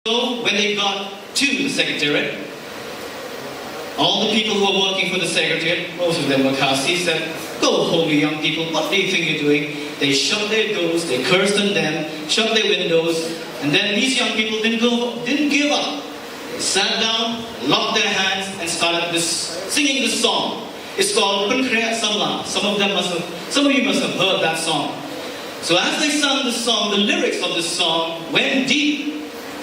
So when they got to the Secretariat, all the people who were working for the Secretariat, most of them were Khasi, said, "Go home, you young people, what do you think you're doing?" They shut their doors, they cursed on them, shut their windows, and then these young people didn't give up. They sat down, locked their hands, and started singing this song. It's called Punkrea Samla. Some of you must have heard that song. So as they sang this song, the lyrics of this song went deep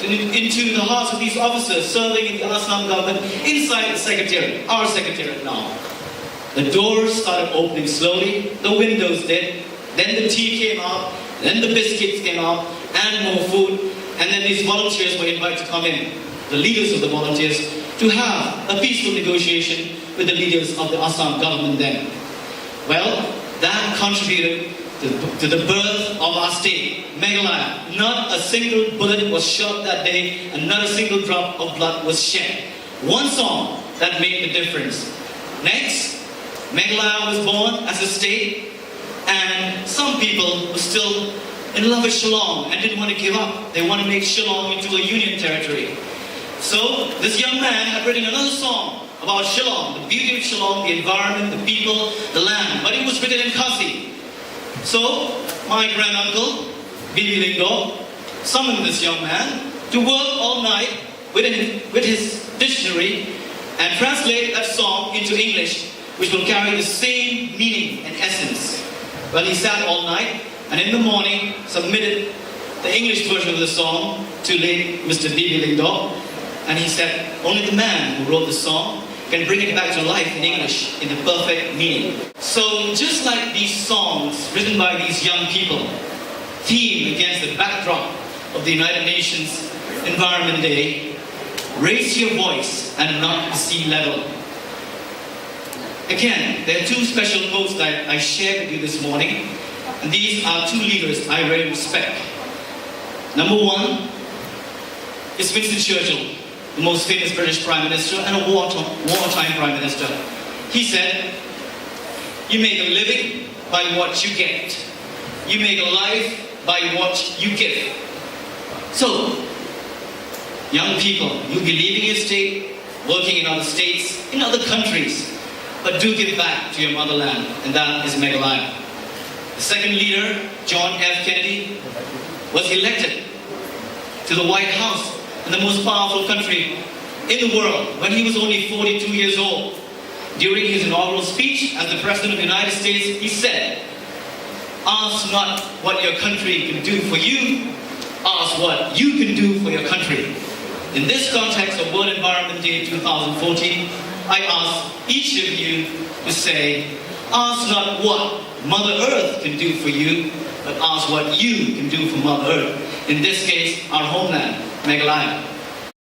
into the hearts of these officers serving in the Assam government inside the Secretariat, our Secretariat now. The doors started opening slowly, the windows did, then the tea came out, then the biscuits came out, and more food, and then these volunteers were invited to come in, the leaders of the volunteers, to have a peaceful negotiation with the leaders of the Assam government then. Well, that contributed to the birth of our state, Meghalaya. Not a single bullet was shot that day, and not a single drop of blood was shed. One song that made the difference. Next, Meghalaya was born as a state, and some people were still in love with Shillong and didn't want to give up. They wanted to make Shillong into a union territory. So this young man had written another song about Shillong, the beauty of Shillong, the environment, the people, the land, but it was written in Khasi. So my granduncle, Bibi Lingdo, summoned this young man to work all night with his dictionary and translate that song into English, which will carry the same meaning and essence. Well, he sat all night, and in the morning submitted the English version of the song to late Mr. Bibi Lingdo, and he said, only the man who wrote the song can bring it back to life in English in the perfect meaning. So just like these songs written by these young people, theme against the backdrop of the United Nations Environment Day, raise your voice and not the sea level. Again, there are two special quotes that I shared with you this morning, and these are two leaders I really respect. Number one is Winston Churchill, the most famous British Prime Minister and a wartime Prime Minister. He said, "You make a living by what you get. You make a life by what you give." So, young people, you'll be leaving your state, working in other states, in other countries, but do give back to your motherland, and that is Meghalaya. The second leader, John F. Kennedy, was elected to the White House in the most powerful country in the world when he was only 42 years old. During his inaugural speech as the President of the United States, he said, "Ask not what your country can do for you, ask what you can do for your country." In this context of World Environment Day 2014, I ask each of you to say, ask not what Mother Earth can do for you, but ask what you can do for Mother Earth. In this case, our homeland, Meghalaya.